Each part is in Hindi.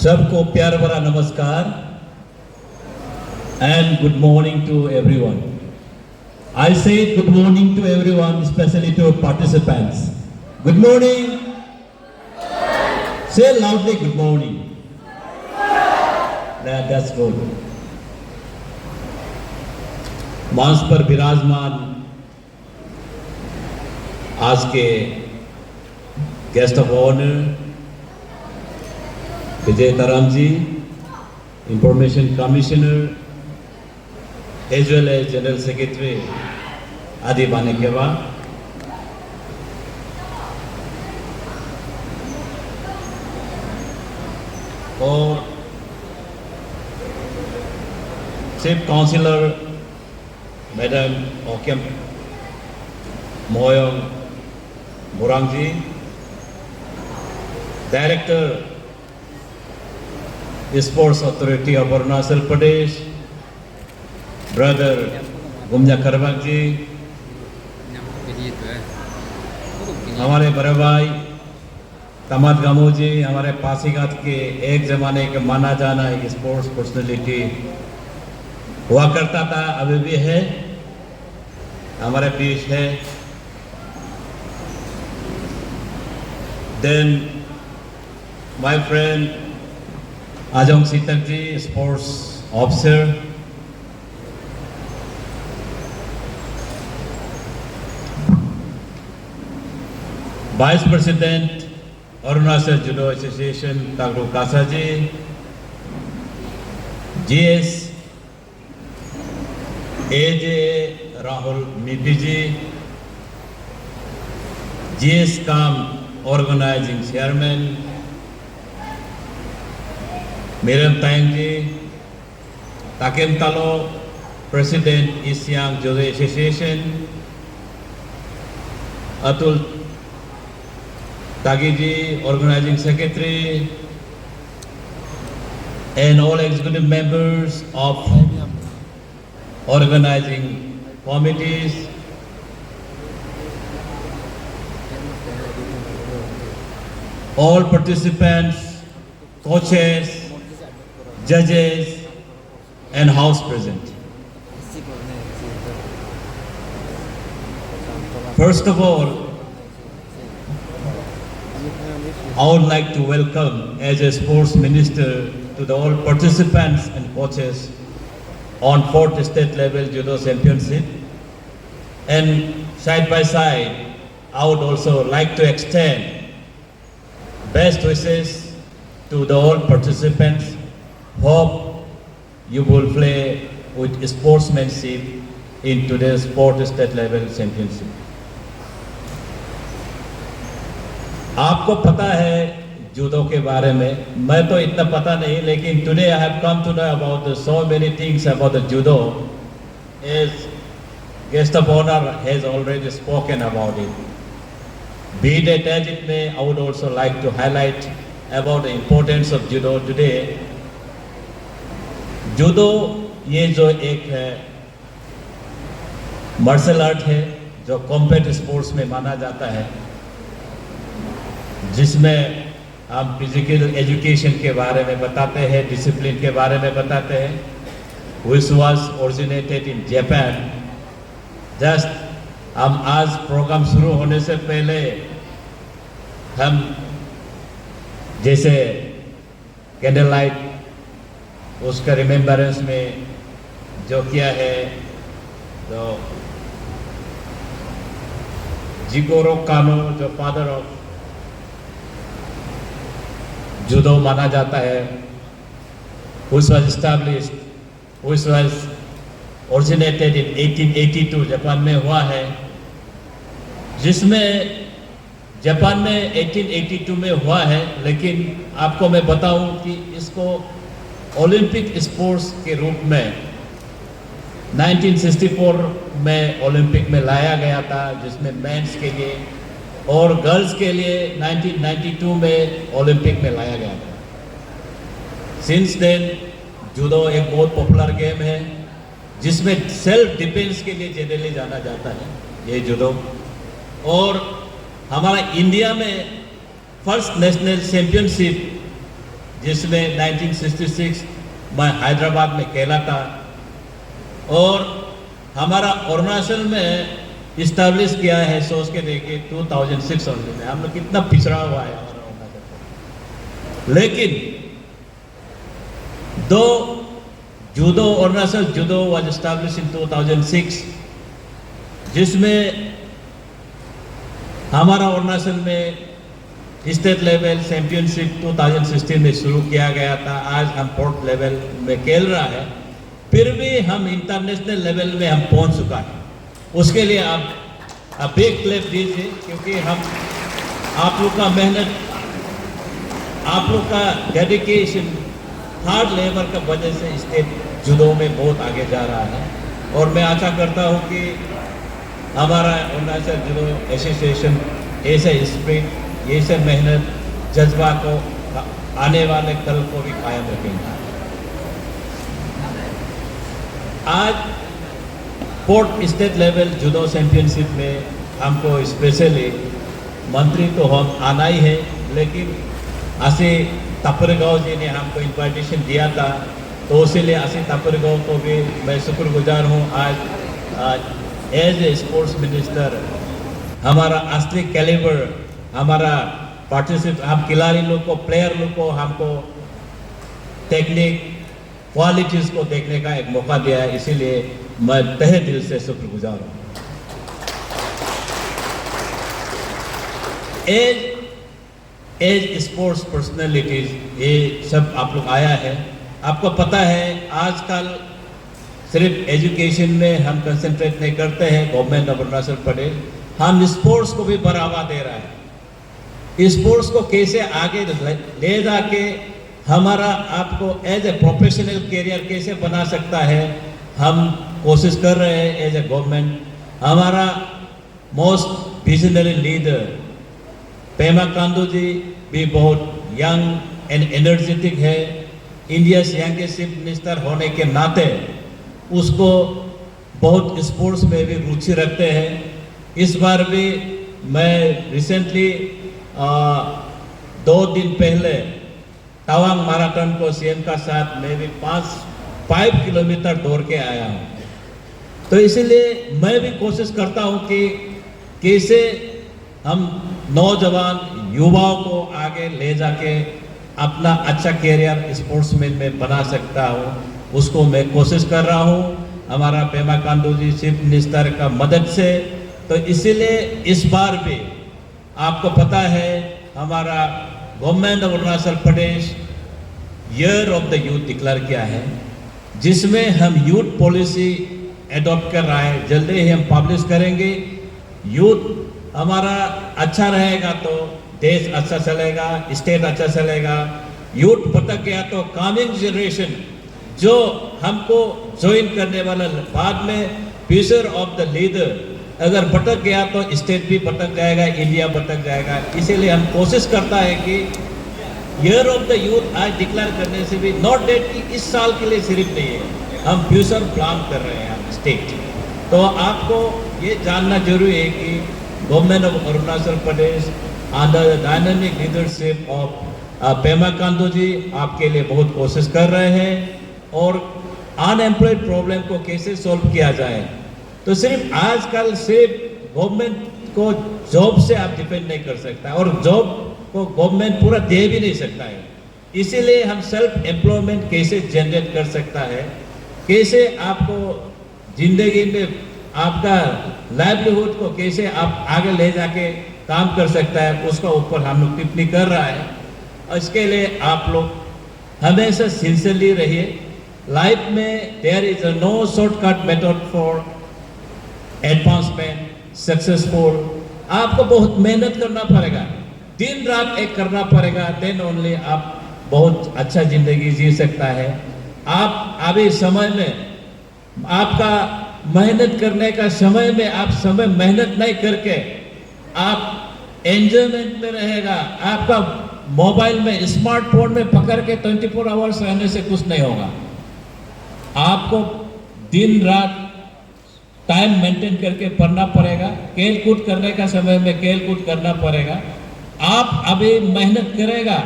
सबको प्यार भरा नमस्कार and good morning to everyone. I say good morning to everyone, especially to participants. Good morning. Say loudly good morning. That's good. मंच पर विराजमान आज के guest of honour Vijay Taram ji, information commissioner as well as general secretary Adi Bane के बाद और chief councillor madam Okem Moyong Burang ji, director sports authority of Arunachal Pradesh brother Gumja Karbag ji, हमारे बड़े भाई तमाद गामू जी, हमारे पासीघाट के एक जमाने के माना जाना एक स्पोर्ट्स पर्सनैलिटी हुआ करता था, अभी भी है, हमारे बीच है। Then my friend Ajong Sitak ji, sports officer, vice president Arunachal judo association Tagdo Kasa ji, GS AJ Rahul Mipi ji, GS cum organising chairman Miram Tayang ji, Takem Talo president east Siang judo association, Atul Tagi ji, organizing secretary, and all executive members of organizing committees, all participants, coaches, judges, and house present. First of all, I would like to welcome as a sports minister to the all participants and coaches on 4th state level judo championship, and side by side I would also like to extend best wishes to the all participants. Hope you will play with sportsmanship in today's 4th state level championship. आपको पता है जूडो के बारे में, मैं तो इतना पता नहीं, लेकिन today I have come to know about so many things about the judo as guest of honour has already spoken about it. Be it as it may, I would also like to highlight about the importance of judo today. Judo ये जो एक है मार्शल आर्ट है जो कॉम्बैट स्पोर्ट्स में माना जाता है, जिसमें हम फिजिकल एजुकेशन के बारे में बताते हैं, डिसिप्लिन के बारे में बताते हैं, which was originated in Japan. Just हम आज प्रोग्राम शुरू होने से पहले हम जैसे कैंडल लाइट उसका रिमेम्बरेंस में जो किया है, तो जिगोरो कानो जो फादर ऑफ जूडो माना जाता है, which was established, which was originated in 1882 Japan में हुआ है, जिसमें जापान में 1882 में हुआ है, लेकिन आपको मैं बताऊं कि इसको ओलंपिक स्पोर्ट्स के रूप में 1964 में ओलंपिक में लाया गया था, जिसमें मेंस के लिए और गर्ल्स के लिए 1992 में ओलंपिक में लाया गया था। सिंस देन जूडो एक बहुत पॉपुलर गेम है जिसमें सेल्फ डिफेंस के लिए जनरली जाना जाता है ये जूडो। और हमारा इंडिया में फर्स्ट नेशनल चैंपियनशिप जिसमें 1966 मैं हैदराबाद में खेला था, और हमारा अरुणाचल में इस्टेब्लिश किया है, सोच के देखिए 2006 में। हम लोग कितना पिछड़ा हुआ है हमारा अरुणाचल। लेकिन दो judo, Arunachal judo was establish in 2006, जिसमें हमारा अरुणाचल में स्टेट लेवल चैंपियनशिप 2016 में शुरू किया गया था। आज हम 4th लेवल में खेल रहा है, फिर भी हम इंटरनेशनल लेवल में हम पहुंच चुका है। उसके लिए आप बिग क्लैप दीजिए, क्योंकि हम आप लोग का मेहनत, आप लोग का डेडिकेशन, हार्ड लेबर का वजह से स्टेट जूडो में बहुत आगे जा रहा है। और मैं आशा करता हूं कि हमारा अरुणाचल जूडो एसोसिएशन ऐसे स्पिरिट, ऐसे मेहनत, जज्बा को आने वाले कल को भी कायम रखेंगे। आज 4th state level judo championship में हमको स्पेशली मंत्री तो हम आना ही है, लेकिन आशी तापरगांव जी ने हमको इन्विटेशन दिया था, तो इसीलिए आशी तापरगांव को भी मैं शुक्रगुजार हूँ। आज एज ए स्पोर्ट्स मिनिस्टर हमारा असली कैलिबर, हमारा पार्टिसिपेट, हम खिलाड़ी लोग को, प्लेयर लोग को, हमको टेक्निक, क्वालिटीज़ को देखने का एक मौका दिया है, इसीलिए मैं तहे दिल से शुक्रगुजार हूँ। एज स्पोर्ट्स पर्सनैलिटीज, ये सब आप लोग आया है। आपको पता है आजकल सिर्फ एजुकेशन में हम कंसंट्रेट नहीं करते हैं। गवर्नमेंट ऑफ अरुणाचल प्रदेश हम स्पोर्ट्स को भी बढ़ावा दे रहा है। स्पोर्ट्स को कैसे आगे ले जाके हमारा आपको एज ए प्रोफेशनल करियर कैसे बना सकता है, हम कोशिश कर रहे हैं एज ए गवर्नमेंट। हमारा most visionary leader Pema Khandu ji भी बहुत यंग एंड एनर्जेटिक है। इंडिया यंगेस्ट चीफ मिनिस्टर होने के नाते उसको बहुत स्पोर्ट्स में भी रुचि रखते हैं। इस बार भी मैं रिसेंटली 2 दिन पहले तवांग मैराथन को सीएम का साथ मैं भी 5 किलोमीटर दौड़ के आया हूँ। तो इसीलिए मैं भी कोशिश करता हूँ कि कैसे हम नौजवान युवाओं को आगे ले जाके अपना अच्छा कैरियर स्पोर्ट्समैन में बना सकता हूँ, उसको मैं कोशिश कर रहा हूँ हमारा पेमा खांडू जी चीफ मिनिस्टर का मदद से। तो इसीलिए इस बार भी आपको पता है हमारा government of Arunachal Pradesh year of the youth declare किया है, जिसमें हम यूथ पॉलिसी एडॉप्ट कर रहा है। जल्दी ही हम पब्लिश करेंगे। यूथ हमारा अच्छा रहेगा तो देश अच्छा चलेगा, स्टेट अच्छा चलेगा। यूथ भटक गया तो कमिंग जनरेशन जो हमको ज्वाइन करने वाला, बाद में फ्यूचर ऑफ द लीडर अगर भटक गया तो स्टेट भी भटक जाएगा, इंडिया भटक जाएगा। इसीलिए हम कोशिश करता है कि ईयर ऑफ द यूथ आज डिक्लेयर करने से भी नॉट डेट कि इस साल के लिए सिर्फ नहीं है, हम फ्यूचर प्लान कर रहे हैं हम स्टेट। तो आपको ये जानना जरूरी है कि government of Arunachal Pradesh under the dynamic leadership of Pema Khandu ji आपके लिए बहुत कोशिश कर रहे हैं। और अनएम्प्लॉयड प्रॉब्लम को कैसे सॉल्व किया जाए, तो सिर्फ आजकल सिर्फ गवर्नमेंट को जॉब से आप डिपेंड नहीं कर सकता, और जॉब को गवर्नमेंट पूरा दे भी नहीं सकता है। इसीलिए हम सेल्फ एम्प्लॉयमेंट कैसे जनरेट कर सकता है, कैसे आपको जिंदगी में आपका लाइवलीहुड को कैसे आप आगे ले जाके काम कर सकता है, उसका ऊपर हम लोग टिप्पणी कर रहा है। इसके लिए आप लोग हमेशा सिंसियरली रहिए। लाइफ में there is no shortcut method for advancement, successful. आपको बहुत मेहनत करना पड़ेगा, दिन रात एक करना पड़ेगा, देन ओनली आप बहुत अच्छा जिंदगी जी सकता है। आप अभी समय में आपका मेहनत करने का समय में आप समय मेहनत नहीं करके आप एंजॉयमेंट में रहेगा। आपका मोबाइल में, स्मार्टफोन में पकड़ के 24 आवर्स रहने से कुछ नहीं होगा। आपको दिन रात टाइम मेंटेन करके पढ़ना पड़ेगा, खेल कूद करने का समय में खेल कूद करना पड़ेगा। आप अभी मेहनत करेगा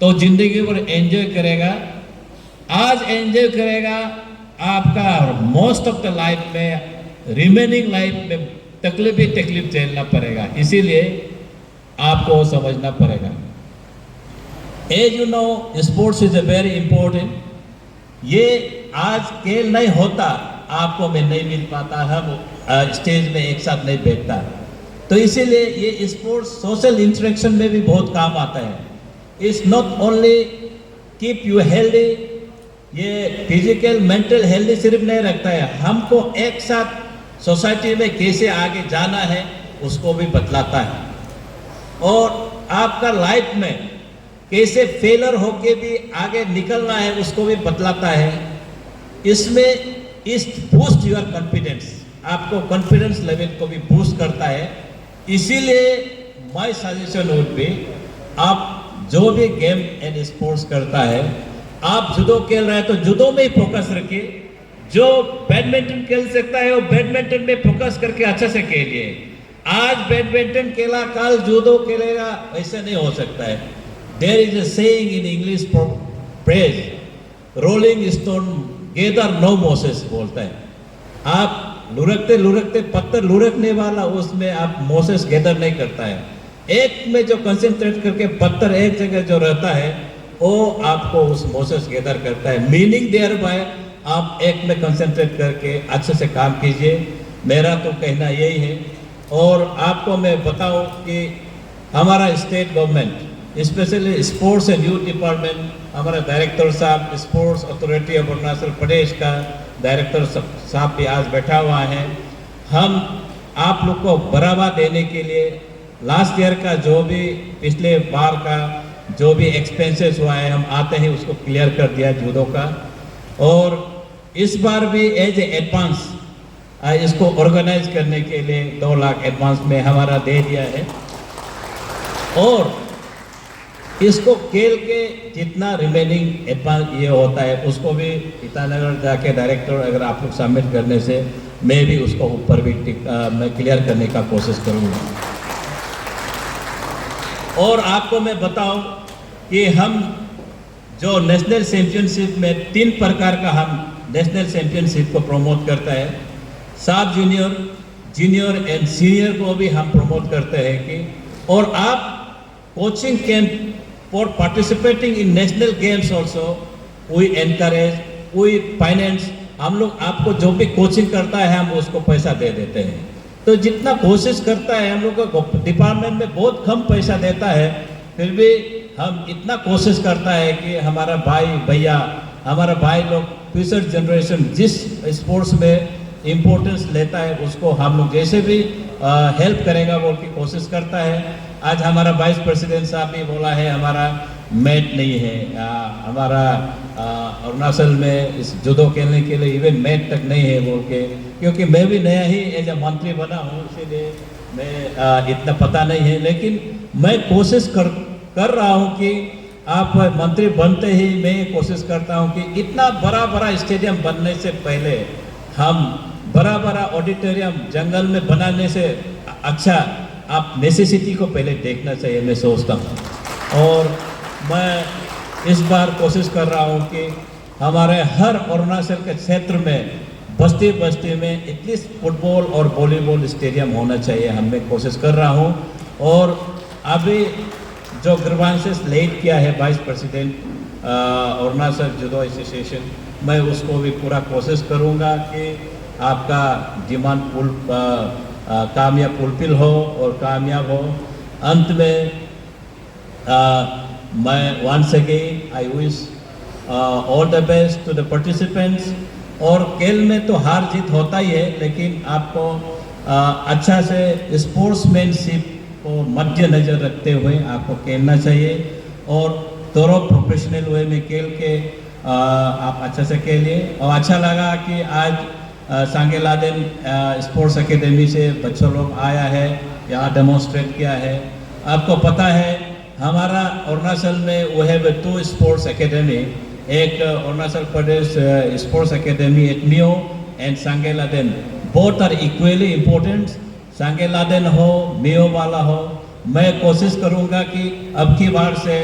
तो जिंदगी भर एंजॉय करेगा। आज एंजॉय करेगा, आपका मोस्ट ऑफ द लाइफ में, रिमेनिंग लाइफ में तकलीफ ही तकलीफ झेलना पड़ेगा। इसीलिए आपको समझना पड़ेगा। As you know, sports is a very important. ये आज खेल नहीं होता, आपको मैं नहीं मिल पाता, हम स्टेज में एक साथ नहीं बैठता। तो इसीलिए ये स्पोर्ट्स सोशल इंटरेक्शन में भी बहुत काम आता है। It's not only keep you healthy, ये फिजिकल मेंटल हेल्दी सिर्फ नहीं रखता है, हमको एक साथ सोसाइटी में कैसे आगे जाना है उसको भी बतलाता है, और आपका लाइफ में कैसे फेलर होके भी आगे निकलना है उसको भी बतलाता है। इसमें इस बूस्ट योर कॉन्फिडेंस, आपको कॉन्फिडेंस लेवल को भी बूस्ट करता है। इसीलिए माय सजेशन वुड बी, आप जो भी गेम एंड स्पोर्ट्स करता है, आप जूडो खेल रहे हैं तो जूडो में ही फोकस रखिए। जो बैडमिंटन खेल सकता है वो बैडमिंटन में फोकस करके अच्छा से खेलिए। आज बैडमिंटन खेला, कल जूडो खेलेगा, ऐसा नहीं हो सकता है। There is a saying in English phrase, rolling stone gather no mosses बोलता है। आप लुढ़कते लुढ़कते पत्थर लुढ़कने वाला, उसमें आप मोसेस गैदर नहीं करता है। एक में जो कंसंट्रेट करके पत्थर एक जगह जो रहता है वो आपको उस मोसेस गैदर करता है। मीनिंग देयर बाय, आप एक में कंसंट्रेट करके अच्छे से काम कीजिए, मेरा तो कहना यही है। और आपको मैं बताऊं कि हमारा state government, specially sports and youth department, हमारा डायरेक्टर साहब स्पोर्ट्स अथॉरिटी ऑफ अरुणाचल प्रदेश का डायरेक्टर साहब भी आज बैठा हुआ है। हम आप लोग को बढ़ावा देने के लिए लास्ट ईयर का जो भी, पिछले बार का जो भी एक्सपेंसेस हुआ है, हम आते ही उसको क्लियर कर दिया जूडो का। और इस बार भी एज एडवांस इसको ऑर्गेनाइज करने के लिए 2 लाख एडवांस में हमारा दे दिया है। और इसको खेल के जितना रिमेनिंग एडवांस ये होता है उसको भी ईटानगर जाके डायरेक्टर अगर आप लोग सबमिट करने से मैं भी उसको ऊपर भी मैं क्लियर करने का कोशिश करूँगा। और आपको मैं बताऊं कि हम जो नेशनल चैंपियनशिप में 3 प्रकार का हम नेशनल चैंपियनशिप को प्रमोट करता है। सब जूनियर, जूनियर एंड सीनियर को भी हम प्रमोट करते हैं कि, और आप coaching camp for participating in national games also we encourage, we finance. हम लोग आपको जो भी कोचिंग करता है हम उसको पैसा दे देते हैं। तो जितना कोशिश करता है, हम लोग का डिपार्टमेंट में बहुत कम पैसा देता है, फिर भी हम इतना कोशिश करता है कि हमारा भाई भैया, हमारा भाई लोग फ्यूचर जनरेशन जिस स्पोर्ट्स में इम्पोर्टेंस लेता है उसको हम लोग जैसे भी हेल्प करेगा बोल की कोशिश करता है। आज हमारा वाइस प्रेसिडेंट साहब भी बोला है हमारा मैट नहीं है, हमारा अरुणाचल में इस जूडो खेलने के लिए इवन मैट तक नहीं है बोल के, क्योंकि मैं भी नया ही एज ए मंत्री बना हूँ, इसीलिए मैं इतना पता नहीं है। लेकिन मैं कोशिश कर रहा हूँ कि आप मंत्री बनते ही मैं कोशिश करता हूँ कि इतना बड़ा स्टेडियम बनने से पहले हम बड़ा ऑडिटोरियम जंगल में बनाने से अच्छा आप नेसेसिटी को पहले देखना चाहिए, मैं सोचता हूँ। और मैं इस बार कोशिश कर रहा हूँ कि हमारे हर अरुणाचल के क्षेत्र में बस्ती बस्ती में एटलीस्ट फुटबॉल और वॉलीबॉल स्टेडियम होना चाहिए, मैं कोशिश कर रहा हूँ। और अभी जो ग्रीवांसेस लेट किया है vice president Arunachal judo association, मैं उसको भी पूरा कोशिश करूँगा कि आपका डिमांड कामयाब फुलफिल हो और कामयाब हो। अंत में मैं once again I wish all the best to the participants. और खेल में तो हार जीत होता ही है, लेकिन आपको अच्छा से स्पोर्ट्समैनशिप को मद्देनजर रखते हुए आपको खेलना चाहिए और थोड़ा प्रोफेशनल वे में खेल के आप अच्छा से खेलिए। और अच्छा लगा कि आज सांगे लादेन स्पोर्ट्स एकेडमी से बच्चों लोग आया है, यहाँ डेमोन्स्ट्रेट किया है। आपको पता है हमारा अरुणाचल में वो है 2 स्पोर्ट्स एकेडमी, एक Arunachal Pradesh sports academy at Miao and Sangey Lhaden, both are equally important. Sangey Lhaden हो, मियो वाला हो, मैं कोशिश करूँगा कि अब की बार से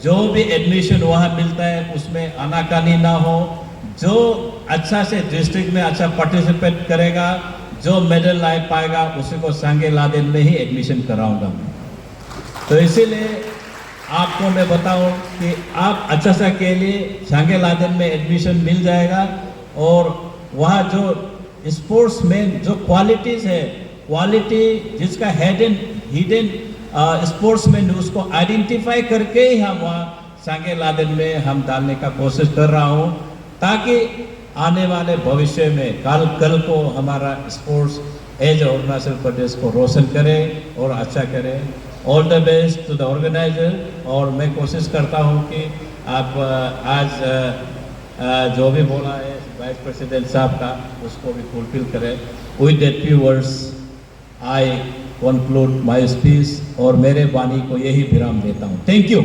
जो भी एडमिशन वहाँ मिलता है उसमें आनाकानी ना हो, जो अच्छा से डिस्ट्रिक्ट में अच्छा पार्टिसिपेट करेगा, जो मेडल ला पाएगा उसी को सांगे लादेन में ही एडमिशन कराऊंगा मैं। तो इसीलिए आपको मैं बताऊं कि आप अच्छा सा के लिए सांगे लादेन में एडमिशन मिल जाएगा और वहाँ जो स्पोर्ट्स में जो क्वालिटीज़ है, क्वालिटी जिसका हिडन स्पोर्ट्समैन उसको आइडेंटिफाई करके ही हम वहाँ सांगे लादेन में हम डालने का कोशिश कर रहा हूँ, ताकि आने वाले भविष्य में कल को हमारा स्पोर्ट्स एज अरुणाचल प्रदेश को रोशन करे और अच्छा करे। All the best to the organiser. और मैं कोशिश करता हूँ कि आप आज जो भी बोला है वाइस प्रेसिडेंट साहब का उसको भी फुलफिल करें। With that few words I conclude my speech और मेरे वाणी को यही विराम देता हूँ। Thank you.